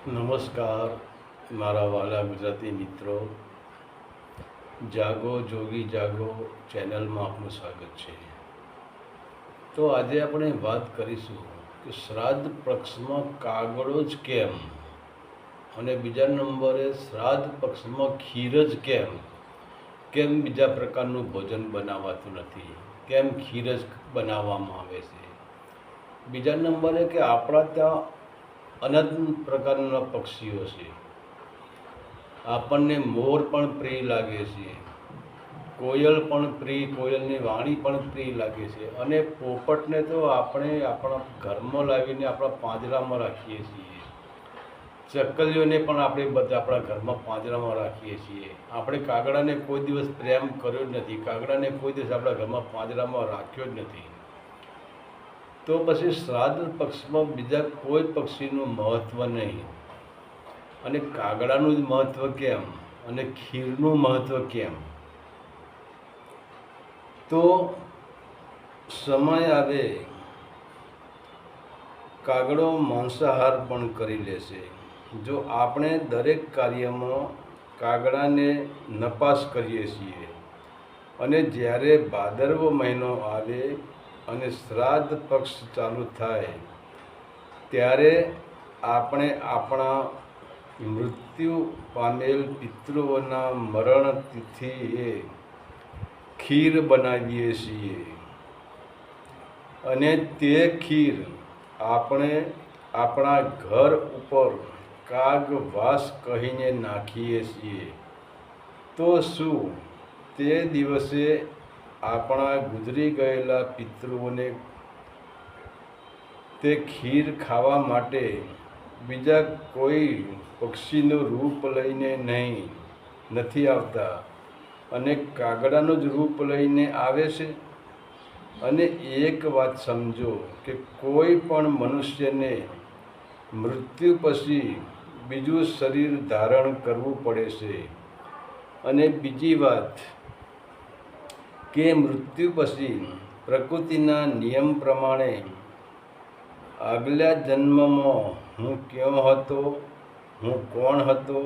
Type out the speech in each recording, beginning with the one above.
નમસ્કાર મારા વાલા ગુજરાતી મિત્રો. જાગો જોગી જાગો ચેનલમાં આપનું સ્વાગત છે. તો આજે આપણે વાત કરીશું કે શ્રાદ્ધ પક્ષમાં કાગળો જ કેમ, અને બીજા નંબરે શ્રાદ્ધ પક્ષમાં ખીર જ કેમ બીજા પ્રકારનું ભોજન બનાવાતું નથી, કેમ ખીર જ બનાવવામાં આવે છે. બીજા નંબરે કે આપણા ત્યાં અનંત પ્રકારના પક્ષીઓ છે. આપણને મોર પણ પ્રિય લાગે છે, કોયલ પણ પ્રિય, કોયલની વાણી પણ પ્રિય લાગે છે, અને પોપટને તો આપણે આપણા ઘરમાં લાવીને આપણા પાંજરામાં રાખીએ છીએ. ચકલીઓને પણ આપણે બધા આપણા ઘરમાં પાંજરામાં રાખીએ છીએ. આપણે કાગડાને કોઈ દિવસ પ્રેમ કર્યો જ નથી, કાગડાને કોઈ દિવસ આપણા ઘરમાં પાંજરામાં રાખ્યો જ નથી. તો પછી શ્રાદ્ધ પક્ષમાં બીજા કોઈ પક્ષીનું મહત્ત્વ નહીં, અને કાગડાનું જ મહત્ત્વ કેમ, અને ખીરનું મહત્ત્વ કેમ? તો સમય આવે કાગડો માંસાહાર પણ કરી લેશે. જો આપણે દરેક કાર્યમાં કાગડાને નપાસ કરીએ છીએ, અને જ્યારે ભાદરવો મહિનો આવે અને શ્રાદ્ધ પક્ષ ચાલુ થાય, ત્યારે આપણે આપણા મૃત્યુ પામેલ પિતૃઓના મરણ તિથિએ ખીર બનાવીએ છીએ, અને તે ખીર આપણે આપણા ઘર ઉપર કાગવાસ કહીને નાખીએ છીએ. તો શું તે દિવસે આપણા ગુજરી ગયેલા પિતૃઓને તે ખીર ખાવા માટે બીજા કોઈ પક્ષીનું રૂપ લઈને નથી આવતા, અને કાગડાનું જ રૂપ લઈને આવે છે? અને એક વાત સમજો કે કોઈ પણ મનુષ્યને મૃત્યુ પછી બીજું શરીર ધારણ કરવું પડે છે. અને બીજી વાત કે મૃત્યુ પછી પ્રકૃતિના નિયમ પ્રમાણે આગલા જન્મમાં હું ક્યાં હતો, હું કોણ હતો,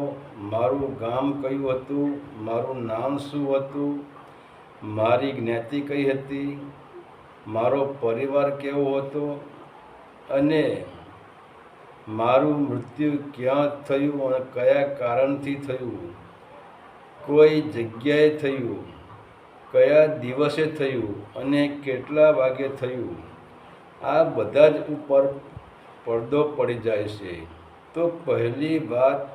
મારું ગામ કયું હતું, મારું નામ શું હતું, મારી જ્ઞાતિ કઈ હતી, મારો પરિવાર કેવો હતો, અને મારું મૃત્યુ ક્યાં થયું અને કયા કારણથી થયું, કોઈ જગ્યાએ થયું, કયા દિવસે થયું, અને કેટલા વાગે થયું, આ બધા જ ઉપર પડદો પડી જાય છે. તો પહેલી વાત,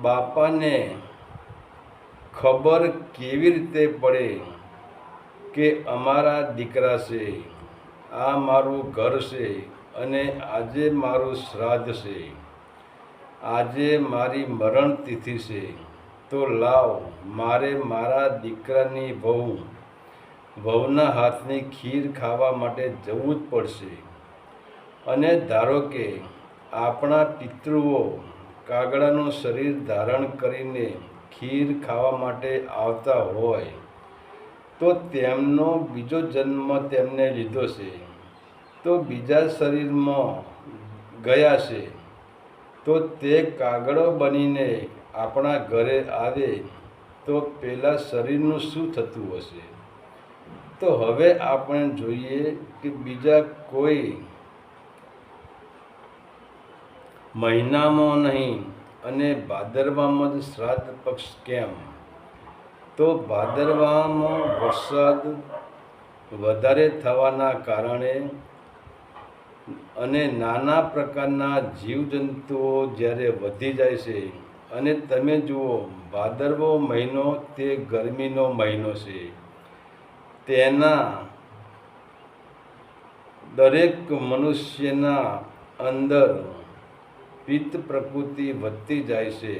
બાપાને ખબર કેવી રીતે પડે કે અમારા દીકરા છે, આ મારું ઘર છે, અને આજે મારું શ્રાદ્ધ છે, આજે મારી મરણ તિથિ છે, તો લાવ મારે મારા દીકરાની વહુના હાથની ખીર ખાવા માટે જવું જ પડશે. અને ધારો કે આપણા પિતૃઓ કાગડાનું શરીર ધારણ કરીને ખીર ખાવા માટે આવતા હોય, તો તેમનો બીજો જન્મ તેમને લીધો છે, તો બીજા શરીરમાં ગયા છે, તો તે કાગડો બનીને આપણા ઘરે આવે, તો પેલા શરીરનું શું થતું હશે? તો હવે આપણે જોઈએ કે બીજા કોઈ મહિનામાં નહીં, અને ભાદરવામાં જ શ્રાદ્ધ પક્ષ કેમ? તો ભાદરવામાં વરસાદ વધારે થવાના કારણે અને નાના પ્રકારના જીવજંતુઓ જ્યારે વધી જાય છે, અને તમે જુઓ ભાદરવો મહિનો તે ગરમીનો મહિનો છે, તેના દરેક મનુષ્યના અંદર પિત્ત પ્રકૃતિ વધતી જાય છે.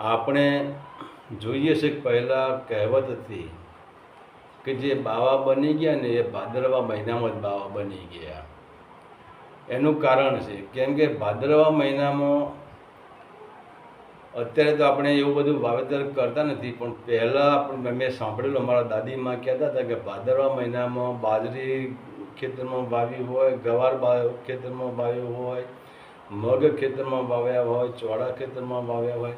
આપણે જોઈએ છે કે પહેલાં કહેવત હતી કે જે બાવા બની ગયા ને એ ભાદરવા મહિનામાં જ બાવા બની ગયા. એનું કારણ છે કેમ કે ભાદરવા મહિનામાં અત્યારે તો આપણે એવું બધું વાવેતર કરતા નથી, પણ પહેલાં મેં સાંભળેલું, અમારા દાદીમાં કહેતા હતા કે ભાદરવા મહિનામાં બાજરી ખેતરમાં વાવી હોય, ગવાર ખેતરમાં વાવ્યું હોય, મગ ખેતરમાં વાવ્યા હોય, ચોળા ખેતરમાં વાવ્યા હોય,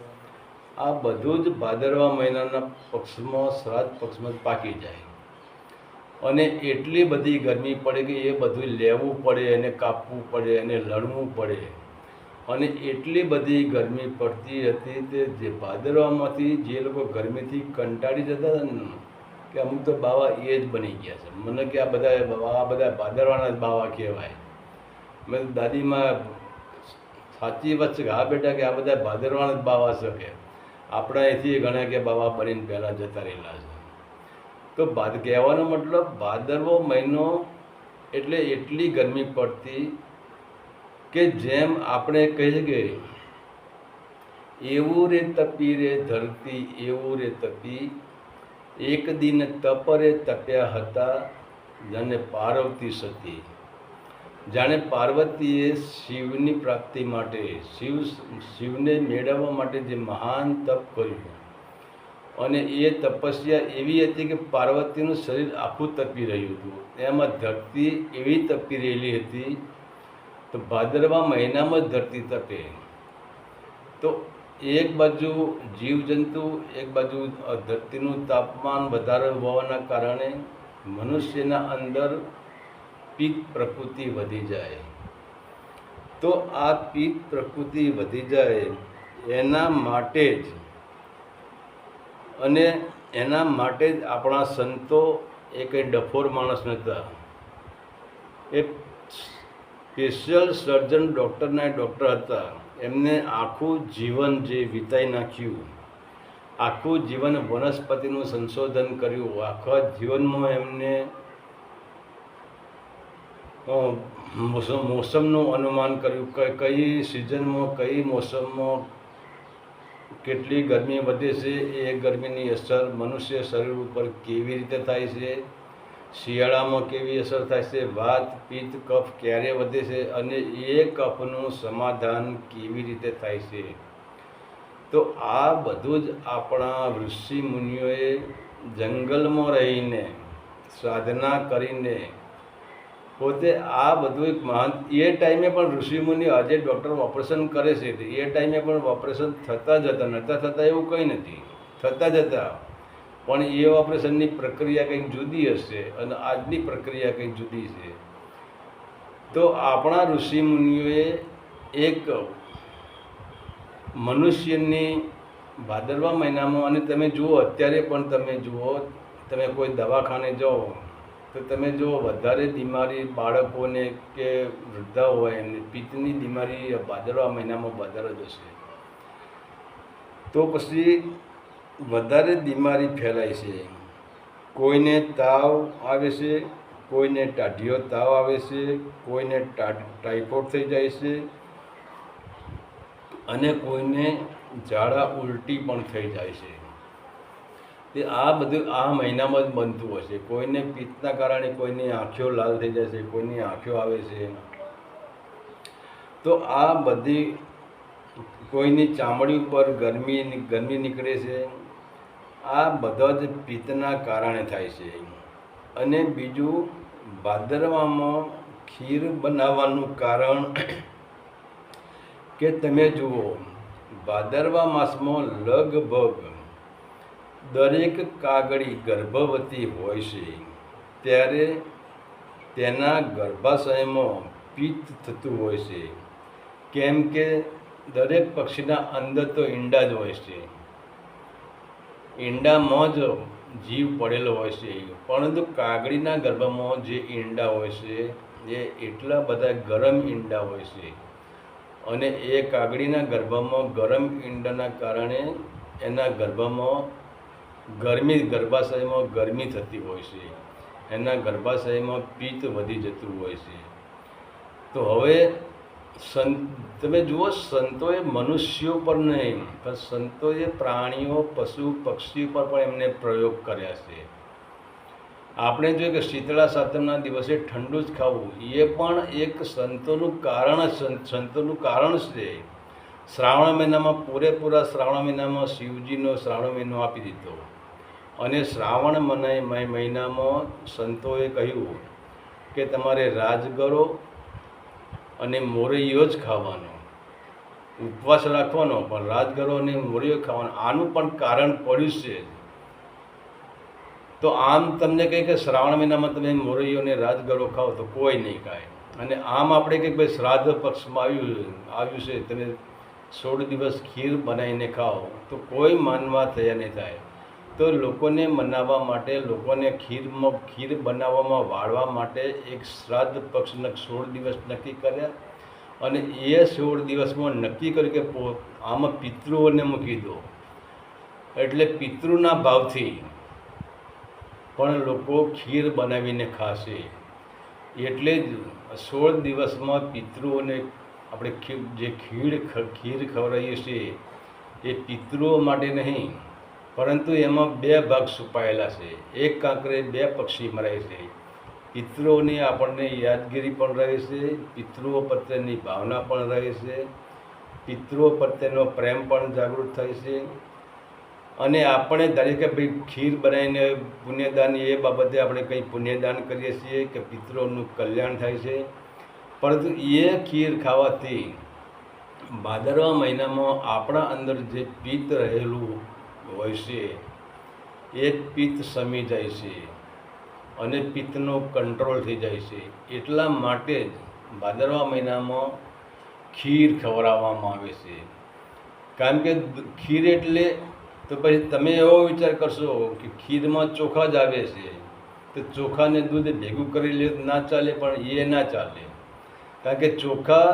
આ બધું જ ભાદરવા મહિનાના પક્ષમાં, શ્રાદ્ધ પક્ષમાં જ પાકી જાય. અને એટલી બધી ગરમી પડે કે એ બધું લેવું પડે, એને કાપવું પડે, એને લણવું પડે. અને એટલી બધી ગરમી પડતી હતી તે જે ભાદરવામાંથી જે લોકો ગરમીથી કંટાળી જતા હતા ને, કે અમુક તો બાવા એ જ બની ગયા છે. મને કે આ બધા ભાદરવાના જ બાવા કહેવાય. મેં દાદીમાં સાચી વાત છે કે હા બેટા, કે આ બધા ભાદરવાના જ બાવા છે, કે આપણા અહીંથી ઘણા કે બાવા બનીને પહેલાં જતા રહેલા છે. તો કહેવાનો મતલબ ભાદરવો મહિનો એટલે એટલી ગરમી પડતી કે જેમ આપણે કહીએ કે એવું રે તપી રે ધરતી, એવું રે તપી, એક દિન તપરે તપ્યા હતા જાણે પાર્વતી સતી. જાણે પાર્વતીએ શિવની પ્રાપ્તિ માટે, શિવને મેળવવા માટે જે મહાન તપ કર્યું, અને એ તપસ્યા એવી હતી કે પાર્વતીનું શરીર આખું તપી રહ્યું હતું. એમાં ધરતી એવી તપી રહેલી હતી. તો ભાદરવા મહિનામાં જ ધરતી તપે. તો એક બાજુ જીવજંતુ, એક બાજુ ધરતીનું તાપમાન વધારે હોવાના કારણે મનુષ્યના અંદર પિત્ત પ્રકૃતિ વધી જાય. તો આ પિત્ત પ્રકૃતિ વધી જાય એના માટે જ, અને એના માટે જ આપણા સંતો એ કંઈ ડફોર માણસ નહોતા. એ સ્પેશિયલ સર્જન ડૉક્ટર હતા. એમને આખું જીવન જે વિતાઈ નાખ્યું, આખું જીવન વનસ્પતિનું સંશોધન કર્યું, આખા જીવનમાં એમને મોસમનું અનુમાન કર્યું, કઈ સિઝનમાં, કઈ મોસમમાં કેટલી ગરમી વધે છે, એ ગરમીની અસર મનુષ્ય શરીર ઉપર કેવી રીતે થાય છે, શિયાળામાં કેવી અસર થાય છે, વાત, પિત્ત, કફ ક્યારે વધે છે, અને એ કફનું સમાધાન કેવી રીતે થાય છે. તો આ બધું જ આપણા ઋષિ મુનિઓએ જંગલમાં રહીને સાધના કરીને પોતે આ બધું એક મહાન, એ ટાઈમે પણ ઋષિમુનિ, આજે ડૉક્ટર ઓપરેશન કરે છે, એ ટાઈમે પણ ઓપરેશન થતા જ હતા. નહોતા થતા એવું કંઈ નથી, થતા જ હતા. પણ એ ઓપરેશનની પ્રક્રિયા કંઈક જુદી હશે અને આજની પ્રક્રિયા કંઈક જુદી છે. તો આપણા ઋષિમુનિઓએ એક મનુષ્યની ભાદરવા મહિનામાં, અને તમે જુઓ અત્યારે પણ તમે જુઓ, તમે કોઈ દવાખાને જાઓ તો તમે જો વધારે બીમારી બાળકોને કે વૃદ્ધા હોય એમને પિત્તની બીમારી ભાદરવા મહિનામાં વધારે જ હશે. તો પછી વધારે બીમારી ફેલાય છે. કોઈને તાવ આવે છે, કોઈને ટાઢિયો તાવ આવે છે, કોઈને ટાઇફોઇડ થઈ જાય છે, અને કોઈને ઝાડા ઉલટી પણ થઈ જાય છે. તે આ બધું આ મહિનામાં જ બનતું હોય છે. કોઈને પિત્તના કારણે કોઈની આંખો લાલ થઈ જાય છે, કોઈની આંખો આવે છે. તો આ બધી, કોઈની ચામડી ઉપર ગરમી નીકળે છે. આ બધા જ પિત્તના કારણે થાય છે. અને બીજું, ભાદરવામાં ખીર બનાવવાનું કારણ કે તમે જુઓ, ભાદરવા માસમાં લગભગ દરેક કાગડી ગર્ભવતી હોય છે, ત્યારે તેના ગર્ભાશયમાં પિત્ત થતું હોય છે. કેમ કે દરેક પક્ષીના અંદર તો ઈંડા જ હોય છે, ઈંડામાં જ જીવ પડેલો હોય છે. પરંતુ કાગડીના ગર્ભમાં જે ઈંડા હોય છે એ એટલા બધા ગરમ ઈંડા હોય છે, અને એ કાગડીના ગર્ભમાં ગરમ ઈંડાના કારણે એના ગર્ભમાં ગર્ભાશયમાં ગરમી થતી હોય છે, એના ગર્ભાશયમાં પિત્ત વધી જતું હોય છે. તો હવે તમે જુઓ, સંતોએ મનુષ્યો પર નહીં, પણ સંતોએ પ્રાણીઓ, પશુ પક્ષી પર પણ એમને પ્રયોગ કર્યા છે. આપણે જોઈએ કે શીતળા સાતમના દિવસે ઠંડુ જ ખાવું, એ પણ એક સંતોનું કારણ છે. શ્રાવણ મહિનામાં પૂરેપૂરા શ્રાવણ મહિનામાં શિવજીનો શ્રાવણ મહિનો આપી દીધો, અને શ્રાવણ મહિનામાં સંતોએ કહ્યું કે તમારે રાજગરો અને મોરૈયો જ ખાવાનો. ઉપવાસ રાખવાનો, પણ રાજગરો અને મોરીઓ ખાવાનો. આનું પણ કારણ પડ્યું છે. તો આમ તમને કહે કે શ્રાવણ મહિનામાં તમે મોરૈયો અને રાજગરો ખાઓ તો કોઈ નહીં ખાય. અને આમ આપણે કંઈક ભાઈ શ્રાદ્ધ પક્ષમાં આવ્યું છે, તમે 16 દિવસ ખીર બનાવીને ખાઓ તો કોઈ માનવા તૈયાર નહીં થાય. તો લોકોને મનાવવા માટે, લોકોને ખીર બનાવવામાં વાળવા માટે એક શ્રાદ્ધ પક્ષના 16 દિવસ નક્કી કર્યા. અને એ 16 દિવસમાં નક્કી કર્યું કે આમાં પિતૃઓને મૂકી દો. એટલે પિતૃના ભાવથી પણ લોકો ખીર બનાવીને ખાશે. એટલે જ 16 દિવસમાં પિતૃઓને આપણે જે ખીર ખવડાવીએ છીએ એ પિતૃઓ માટે નહીં, પરંતુ એમાં 2 ભાગ છુપાયેલા છે. એક કાંકરે 2 પક્ષી મરાય છે. પિતૃઓની આપણને યાદગીરી પણ રહે છે, પિતૃઓ પ્રત્યેની ભાવના પણ રહે છે, પિતૃઓ પ્રત્યેનો પ્રેમ પણ જાગૃત થાય છે. અને આપણે ધારીએ કે ભાઈ ખીર બનાવીને પુણ્યદાન, એ બાબતે આપણે કંઈ પુણ્યદાન કરીએ છીએ કે પિતૃઓનું કલ્યાણ થાય છે. પરંતુ એ ખીર ખાવાથી ભાદરવા મહિનામાં આપણા અંદર જે પિત્ત રહેલું હોય છે એ પિત્ત શમી જાય છે અને પિત્તનો કંટ્રોલ થઈ જાય છે. એટલા માટે જ ભાદરવા મહિનામાં ખીર ખવડાવવામાં આવે છે. કારણ કે ખીર એટલે તો પછી તમે એવો વિચાર કરશો કે ખીરમાં ચોખા જ આવે છે, તો ચોખાને દૂધ ભેગું કરી લે ના ચાલે, પણ એ ના ચાલે. કારણ કે ચોખા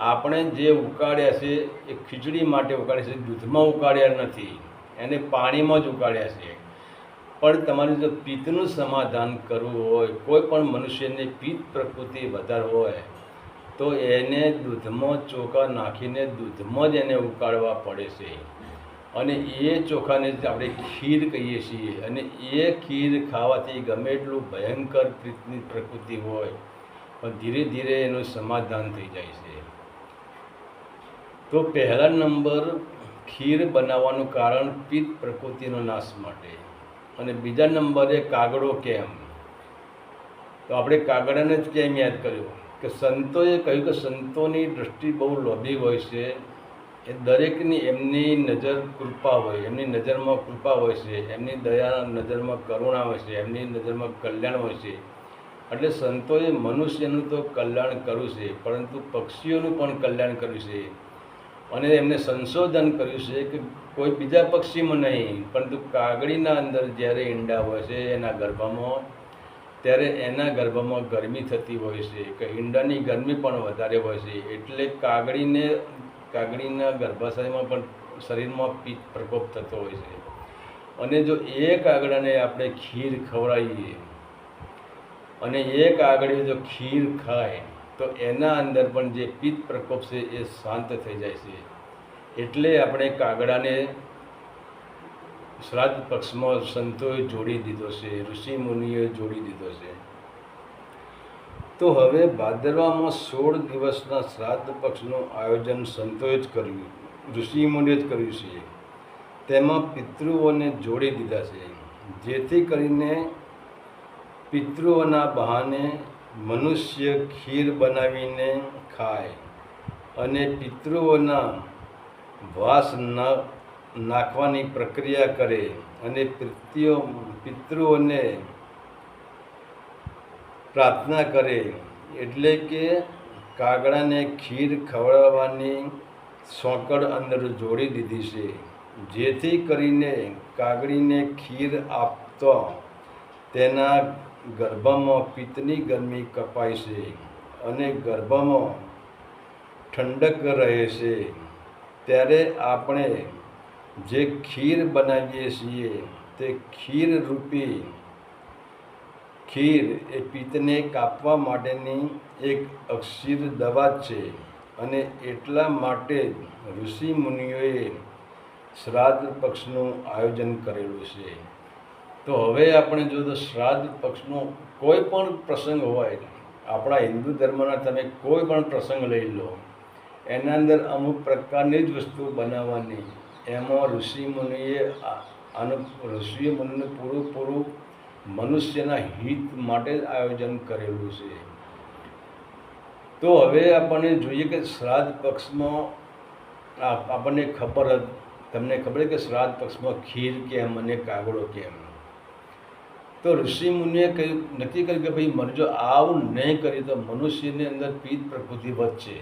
આપણે જે ઉકાળ્યા છે એ ખીચડી માટે ઉકાળ્યા છે, દૂધમાં ઉકાળ્યા નથી, એને પાણીમાં જ ઉકાળ્યા છે. પણ તમારે જો પિત્તનું સમાધાન કરવું હોય, કોઈ પણ મનુષ્યને પિત્ત પ્રકૃતિ વધારે હોય તો એને દૂધમાં ચોખા નાખીને દૂધમાં જ એને ઉકાળવા પડે છે. અને એ ચોખાને જ આપણે ખીર કહીએ છીએ. અને એ ખીર ખાવાથી ગમે એટલું ભયંકર પિત્તની પ્રકૃતિ હોય પણ ધીરે ધીરે એનું સમાધાન થઈ જાય છે. તો પહેલા નંબર ખીર બનાવવાનું કારણ પિત્ત પ્રકૃતિનો નાશ માટે. અને બીજા નંબરે કાગડો કેમ? તો આપણે કાગડાને જ કેમ યાદ કર્યું કે સંતોએ કહ્યું કે સંતોની દૃષ્ટિ બહુ લોભી હોય છે. એ દરેકની એમની નજર કૃપા હોય, એમની નજરમાં કૃપા હોય છે, એમની દયાના નજરમાં કરુણા હોય છે, એમની નજરમાં કલ્યાણ હોય છે. એટલે સંતોએ મનુષ્યનું તો કલ્યાણ કર્યું છે, પરંતુ પક્ષીઓનું પણ કલ્યાણ કર્યું છે. અને એમને સંશોધન કર્યું છે કે કોઈ બીજા પક્ષીમાં નહીં, પરંતુ કાગડીના અંદર જ્યારે ઈંડા હોય છે એના ગર્ભમાં, ત્યારે એના ગર્ભમાં ગરમી થતી હોય છે કે ઈંડાની ગરમી પણ વધારે હોય છે. એટલે કાગડીના ગર્ભાશયમાં પણ શરીરમાં પિત્ત પ્રકોપ થતો હોય છે. અને જો એ કાગડાને આપણે ખીર ખવડાવીએ અને એ કાગડી જો ખીર ખાય તો એના અંદર પણ જે પિત્ત પ્રકોપ છે એ શાંત થઈ જાય છે. એટલે આપણે કાગડાને શ્રાદ્ધ પક્ષમાં સંતોએ જોડી દીધો છે, ઋષિ મુનિઓએ જોડી દીધો છે. તો હવે ભાદરવામાં 16 દિવસના શ્રાદ્ધ પક્ષનું આયોજન સંતોએ જ કર્યું, ઋષિ મુનિએ જ કર્યું છે. તેમાં પિતૃઓને જોડી દીધા છે, જેથી કરીને પિતૃઓના બહાને મનુષ્ય ખીર બનાવીને ખાય અને પિતૃઓના વાસ નાખવાની પ્રક્રિયા કરે અને પિતૃઓને પ્રાર્થના કરે. એટલે કે કાગડાને ખીર ખવડાવવાની સોંકડ અંદર જોડી દીધી છે, જેથી કરીને કાગડીને ખીર આપતો તેના ગર્ભમાં પિત્તની ગરમી કપાય છે અને ગર્ભમાં ઠંડક રહે છે. ત્યારે આપણે જે ખીર બનાવીએ છીએ તે ખીર એ પિત્તને કાપવા માટેની એક અક્ષીર દવા છે. અને એટલા માટે ઋષિ મુનિઓએ શ્રાદ્ધ પક્ષનું આયોજન કરેલું છે. તો હવે આપણે જો તો શ્રાદ્ધ પક્ષનો કોઈ પણ પ્રસંગ હોય, આપણા હિન્દુ ધર્મના તમે કોઈ પણ પ્રસંગ લઈ લો, એના અંદર અમુક પ્રકારની જ વસ્તુ બનાવવાની. એમાં ઋષિ મુનિનું પૂરું મનુષ્યના હિત માટે જ આયોજન કરેલું છે. તો હવે આપણને જોઈએ કે શ્રાદ્ધ પક્ષમાં આપણને તમને ખબર કે શ્રાદ્ધ પક્ષમાં ખીર કેમ અને કાગડો કેમ? તો ઋષિ મુનિએ કહ્યું, નક્કી કર્યું કે ભાઈ મને જો આવું નહીં કરી તો મનુષ્યની અંદર પિત્ત પ્રકૃતિ વધશે,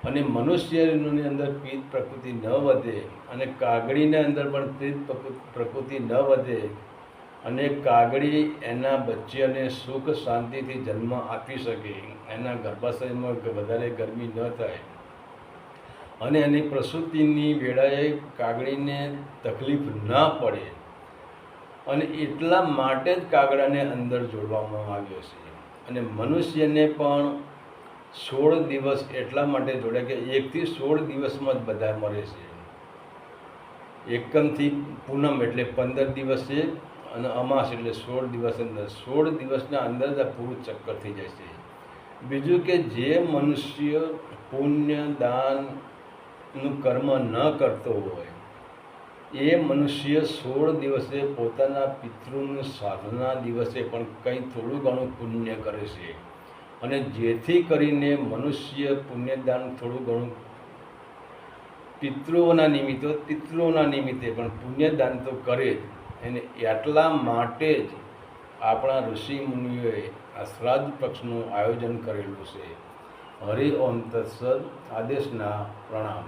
અને મનુષ્યની અંદર પિત્ત પ્રકૃતિ ન વધે અને કાગડીના અંદર પણ પિત્ત પ્રકૃતિ ન વધે અને કાગડી એના બચ્ચાને સુખ શાંતિથી જન્મ આપી શકે, એના ગર્ભાશયમાં વધારે ગરમી ન થાય અને એની પ્રસૂતિની વેળાએ કાગડીને તકલીફ ના પડે, અને એટલા માટે જ કાગડાને અંદર જોડવામાં આવ્યો છે. અને મનુષ્યને પણ 16 દિવસ એટલા માટે જોડે કે 1 થી 16 દિવસમાં જ બધા મરે છે. એકમથી પૂનમ એટલે 15 દિવસે અને અમાસ એટલે 16 દિવસ અંદર, 16 દિવસના અંદર જ આ પૂરું ચક્કર થઈ જાય છે. બીજું કે જે મનુષ્ય પુણ્ય દાનનું કર્મ ન કરતો હોય એ મનુષ્ય 16 દિવસે પોતાના પિતૃનું સાધના દિવસે પણ કંઈ થોડું ઘણું પુણ્ય કરે છે, અને જેથી કરીને મનુષ્ય પુણ્યદાન થોડું ઘણું પિતૃઓના નિમિત્તે પણ પુણ્યદાન તો કરે જ. અને એટલા માટે જ આપણા ઋષિ મુનિઓએ આ શ્રાદ્ધ પક્ષનું આયોજન કરેલું છે. હરિ ઓમ તત્સદ. આદેશના પ્રણામ.